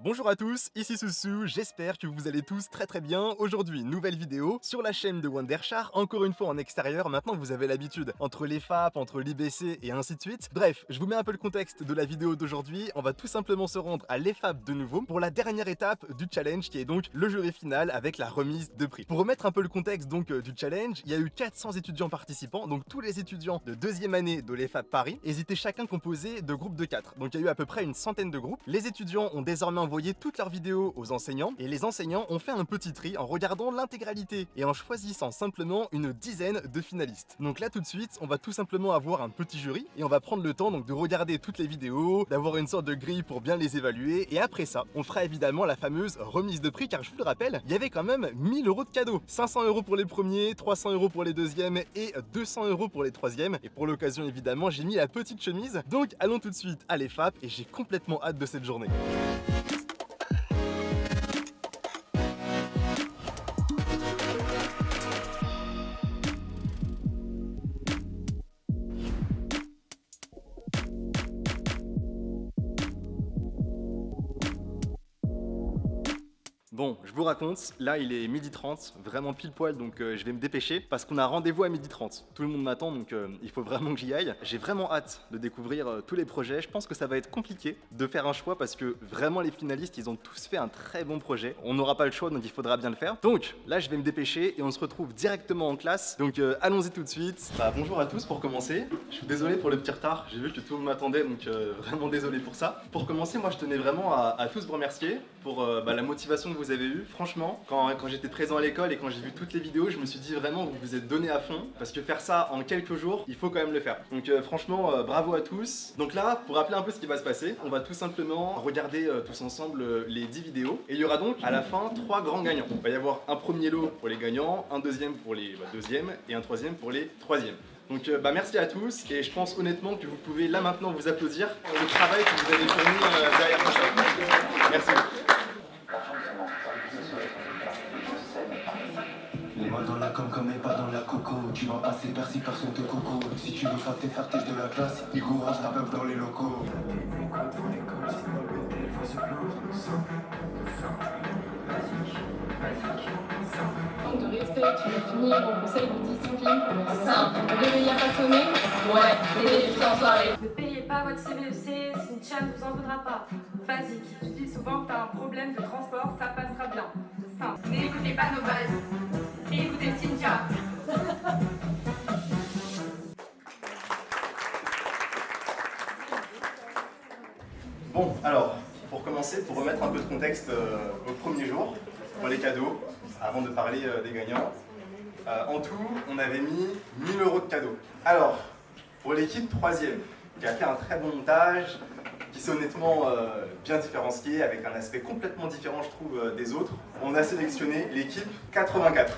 Bonjour à tous, ici Soussou, j'espère que vous allez tous très bien. Aujourd'hui, nouvelle vidéo sur la chaîne de Wondershare, encore une fois en extérieur, maintenant vous avez l'habitude, entre les FAP, entre l'IBC et ainsi de suite. Bref, je vous mets un peu le contexte de la vidéo d'aujourd'hui, on va tout simplement se rendre à l'EFAP de nouveau pour la dernière étape du challenge qui est donc le jury final avec la remise de prix. Pour remettre un peu le contexte donc du challenge, il y a eu 400 étudiants participants, donc tous les étudiants de deuxième année de l'EFAP Paris, ils étaient chacun composés de groupes de 4. Donc il y a eu à peu près une centaine de groupes. Les étudiants ont désormais envoyé toutes leurs vidéos aux enseignants et les enseignants ont fait un petit tri en regardant l'intégralité et en choisissant simplement une dizaine de finalistes. Donc là tout de suite on va tout simplement avoir un petit jury et on va prendre le temps donc de regarder toutes les vidéos, d'avoir une sorte de grille pour bien les évaluer et après ça on fera évidemment la fameuse remise de prix car je vous le rappelle il y avait quand même 1000 € de cadeaux, 500 € pour les premiers, 300 € pour les deuxièmes et 200 € pour les troisièmes et pour l'occasion évidemment j'ai mis la petite chemise. Donc allons tout de suite à l'EFAP et j'ai complètement hâte de cette journée. Bon, je vous raconte, là il est 12h30, vraiment pile poil donc je vais me dépêcher parce qu'on a rendez-vous à 12h30. Tout le monde m'attend donc il faut vraiment que j'y aille. J'ai vraiment hâte de découvrir tous les projets. Je pense que ça va être compliqué de faire un choix parce que vraiment les finalistes ils ont tous fait un très bon projet. On n'aura pas le choix donc il faudra bien le faire. Donc là je vais me dépêcher et on se retrouve directement en classe. Donc allons-y tout de suite. Bonjour à tous pour commencer. Je suis désolé pour le petit retard, j'ai vu que tout le monde m'attendait donc vraiment désolé pour ça. Pour commencer moi je tenais vraiment à tous vous remercier pour la motivation que vous avez eu. Franchement, quand j'étais présent à l'école et quand j'ai vu toutes les vidéos, je me suis dit vraiment vous vous êtes donné à fond parce que faire ça en quelques jours, il faut quand même le faire. Donc franchement, bravo à tous. Donc là, pour rappeler un peu ce qui va se passer, on va tout simplement regarder tous ensemble les 10 vidéos et il y aura donc à la fin 3 grands gagnants. Il va y avoir un premier lot pour les gagnants, un deuxième pour les deuxièmes et un troisième pour les troisièmes. Donc merci à tous et je pense honnêtement que vous pouvez là maintenant vous applaudir pour le travail que vous avez fourni derrière tout ça. Merci. Les mains dans la comme et pas dans la coco. Tu vas passer Bercy, personne te coco. Si tu veux pas te faire têche de la classe, ils couragent ta meuf dans les locaux. Donc de respect, tu veux finir au conseil de discipline. Simple. Ne veillez pas sonner. Ouais, les juste en soirée. Ne payez pas votre CVEC, Cynthia ne vous en voudra pas. Basique, tu dis souvent que t'as un problème de transport, ça passera bien. Simple. N'écoutez pas nos bases. Écoutez Cynthia. Bon, alors, pour commencer, pour remettre un peu de contexte au premier jour, pour les cadeaux, avant de parler des gagnants, en tout, on avait mis 1000 € de cadeaux. Alors, pour l'équipe troisième, qui a fait un très bon montage, qui s'est honnêtement bien différencié, avec un aspect complètement différent, je trouve, des autres, on a sélectionné l'équipe 84.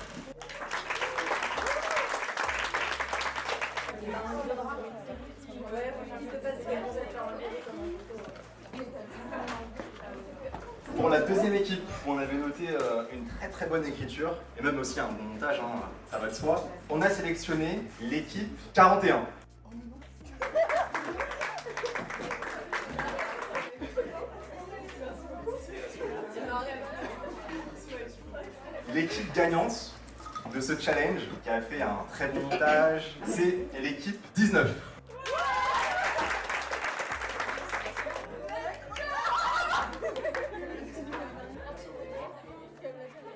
Pour la deuxième équipe, on avait noté une très bonne écriture et même aussi un bon montage, hein, ça va de soi. On a sélectionné l'équipe 41. L'équipe gagnante de ce challenge, qui a fait un très bon montage, c'est l'équipe 19.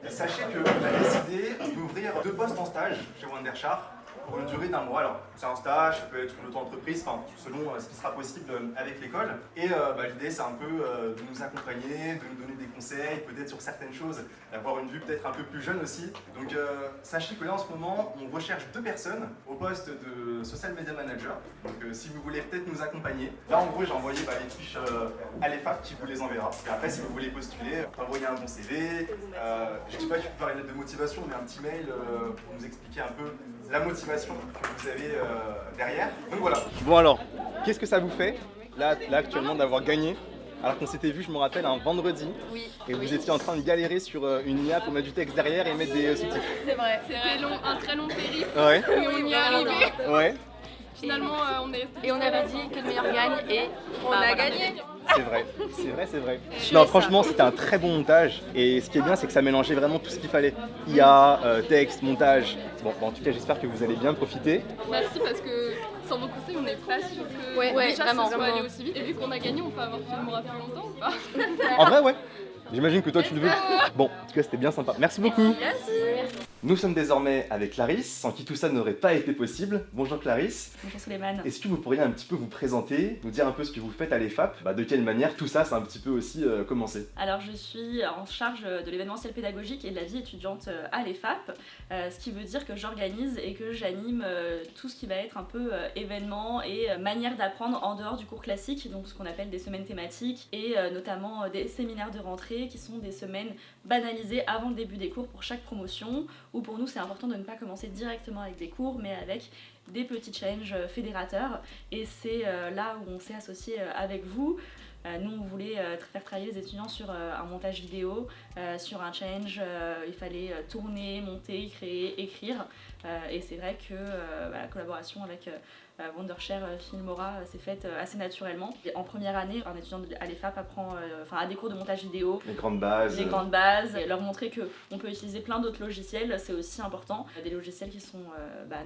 Et sachez qu'on a décidé d'ouvrir 2 postes en stage chez Wondershare pour une durée d'1 mois. Alors, c'est un stage, ça peut être une auto-entreprise, enfin, selon ce qui sera possible avec l'école. Et l'idée, c'est un peu de nous accompagner, de nous donner des conseils, peut-être sur certaines choses, d'avoir une vue peut-être un peu plus jeune aussi. Donc, sachez que là, en ce moment, on recherche 2 personnes au poste de Social Media Manager. Donc, si vous voulez peut-être nous accompagner, là, en gros, j'ai envoyé les fiches à l'EFAP qui vous les enverra. Et après, si vous voulez postuler, envoyez un bon CV. Je ne dis pas qu'il faut faire une lettre de motivation, mais un petit mail pour nous expliquer un peu la motivation que vous avez derrière. Donc voilà. Bon alors, qu'est-ce que ça vous fait là actuellement d'avoir gagné alors qu'on s'était vu, je me rappelle, un vendredi et vous étiez en train de galérer sur une IA pour mettre du texte derrière et mettre des sous-titres. C'est vrai. C'était un très long périple. Ouais. Mais on y est arrivé. Ouais. Finalement, on est resté. Et on avait dit que le meilleur gagne et on a gagné. C'est vrai. Non, franchement, c'était un très bon montage. Et ce qui est bien, c'est que ça mélangeait vraiment tout ce qu'il fallait. IA, texte, montage. Bon, en tout cas, j'espère que vous allez bien profiter. Merci parce que sans vos conseils, on n'est pas sûr que déjà vraiment, ça soit aller aussi vite. Et vu qu'on a gagné, on peut avoir Filmora plus longtemps ou pas? En vrai, ouais. J'imagine que toi, tu le veux. Bon, en tout cas, c'était bien sympa. Merci beaucoup. Nous sommes désormais avec Clarisse, sans qui tout ça n'aurait pas été possible. Bonjour Clarisse. Bonjour Souleymane. Est-ce que vous pourriez un petit peu vous présenter, nous dire un peu ce que vous faites à l'EFAP, de quelle manière tout ça, c'est un petit peu aussi commencé? Alors je suis en charge de l'événementiel pédagogique et de la vie étudiante à l'EFAP, ce qui veut dire que j'organise et que j'anime tout ce qui va être un peu événement et manière d'apprendre en dehors du cours classique, donc ce qu'on appelle des semaines thématiques et notamment des séminaires de rentrée qui sont des semaines banalisées avant le début des cours pour chaque promotion, où pour nous c'est important de ne pas commencer directement avec des cours mais avec des petits challenges fédérateurs, et c'est là où on s'est associé avec vous. Nous on voulait faire travailler les étudiants sur un montage vidéo, sur un challenge, il fallait tourner, monter, créer, écrire, et c'est vrai que la collaboration avec Wondershare Filmora s'est faite assez naturellement. Et en première année, un étudiant à l'EFAP a des cours de montage vidéo, les grandes bases, et leur montrer qu'on peut utiliser plein d'autres logiciels, c'est aussi important. Des logiciels qui sont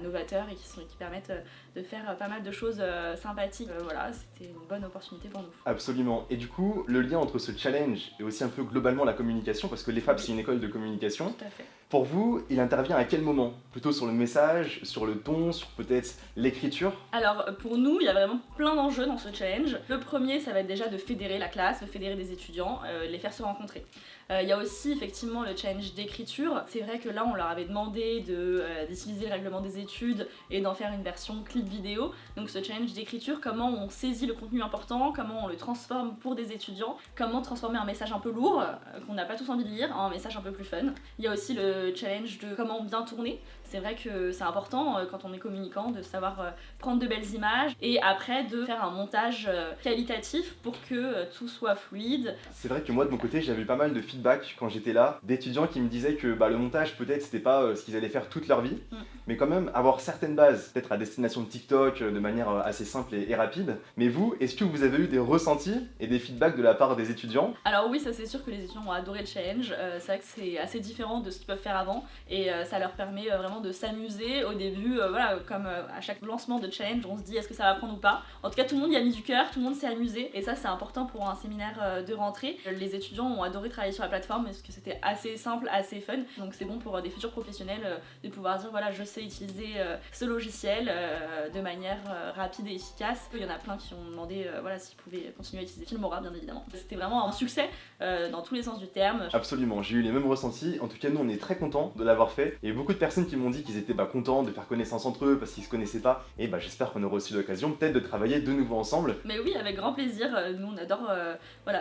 novateurs et qui permettent de faire pas mal de choses sympathiques. Voilà, c'était une bonne opportunité pour nous. Absolument. Et du coup, le lien entre ce challenge et aussi un peu globalement la communication, parce que l'EFAP c'est une école de communication. Tout à fait. Pour vous, il intervient à quel moment? Plutôt sur le message, sur le ton, sur peut-être l'écriture? Alors pour nous, il y a vraiment plein d'enjeux dans ce challenge. Le premier, ça va être déjà de fédérer la classe, de fédérer des étudiants, les faire se rencontrer. Il y a aussi effectivement le challenge d'écriture. C'est vrai que là, on leur avait demandé d'utiliser le règlement des études et d'en faire une version clip vidéo. Donc ce challenge d'écriture, comment on saisit le contenu important, comment on le transforme pour des étudiants, comment transformer un message un peu lourd, qu'on n'a pas tous envie de lire, en un message un peu plus fun. Il y a aussi le challenge de comment bien tourner. C'est vrai que c'est important quand on est communicant de savoir prendre de belles images et après de faire un montage qualitatif pour que tout soit fluide. C'est vrai que moi de mon côté j'avais eu pas mal de feedback quand j'étais là, d'étudiants qui me disaient que le montage peut-être c'était pas ce qu'ils allaient faire toute leur vie, mais quand même avoir certaines bases, peut-être à destination de TikTok de manière assez simple et rapide. Mais vous, est-ce que vous avez eu des ressentis et des feedbacks de la part des étudiants? Alors oui, ça c'est sûr que les étudiants ont adoré le challenge, c'est vrai que c'est assez différent de ce qu'ils peuvent faire avant et ça leur permet vraiment de s'amuser au début, comme à chaque lancement de challenge, on se dit est-ce que ça va prendre ou pas. En tout cas, tout le monde y a mis du cœur, tout le monde s'est amusé et ça c'est important pour un séminaire de rentrée. Les étudiants ont adoré travailler sur la plateforme parce que c'était assez simple, assez fun, donc c'est bon pour des futurs professionnels de pouvoir dire voilà, je sais utiliser ce logiciel de manière rapide et efficace. Il y en a plein qui ont demandé s'ils pouvaient continuer à utiliser Filmora, bien évidemment. C'était vraiment un succès dans tous les sens du terme. Absolument, j'ai eu les mêmes ressentis. En tout cas, nous on est très contents de l'avoir fait. Il y a beaucoup de personnes qui m'ont dit qu'ils étaient contents de faire connaissance entre eux parce qu'ils se connaissaient pas, et j'espère qu'on aura aussi l'occasion peut-être de travailler de nouveau ensemble. Mais oui, avec grand plaisir, nous on adore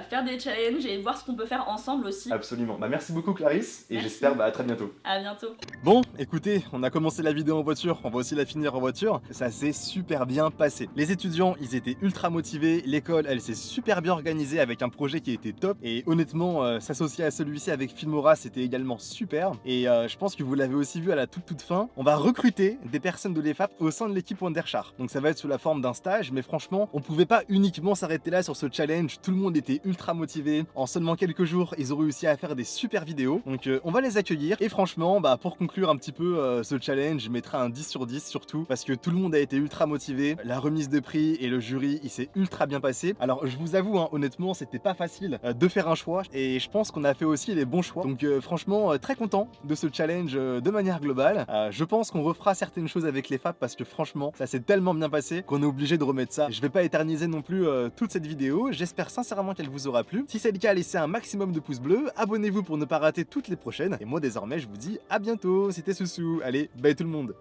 faire des challenges et voir ce qu'on peut faire ensemble aussi. Absolument, merci beaucoup Clarisse, et j'espère à très bientôt. À bientôt. Bon, écoutez, on a commencé la vidéo en voiture, on va aussi la finir en voiture, ça s'est super bien passé. Les étudiants, ils étaient ultra motivés, l'école, elle s'est super bien organisée avec un projet qui était top, et honnêtement, s'associer à celui-ci avec Filmora, c'était également super, et je pense que vous l'avez aussi vu à la toute fin, on va recruter des personnes de l'EFAP au sein de l'équipe Wondershare. Donc ça va être sous la forme d'un stage, mais franchement, on pouvait pas uniquement s'arrêter là sur ce challenge, tout le monde était ultra motivé. En seulement quelques jours, ils ont réussi à faire des super vidéos, donc on va les accueillir. Et franchement, pour conclure un petit peu ce challenge, je mettrai un 10 sur 10 surtout, parce que tout le monde a été ultra motivé, la remise de prix et le jury, il s'est ultra bien passé. Alors je vous avoue, honnêtement, c'était pas facile de faire un choix, et je pense qu'on a fait aussi les bons choix. Donc franchement, très content de ce challenge de manière globale. Je pense qu'on refera certaines choses avec les FAP parce que franchement ça s'est tellement bien passé qu'on est obligé de remettre ça. Je vais pas éterniser non plus toute cette vidéo, j'espère sincèrement qu'elle vous aura plu. Si c'est le cas, laissez un maximum de pouces bleus, abonnez-vous pour ne pas rater toutes les prochaines, et moi désormais je vous dis à bientôt, c'était Soussou, allez bye tout le monde.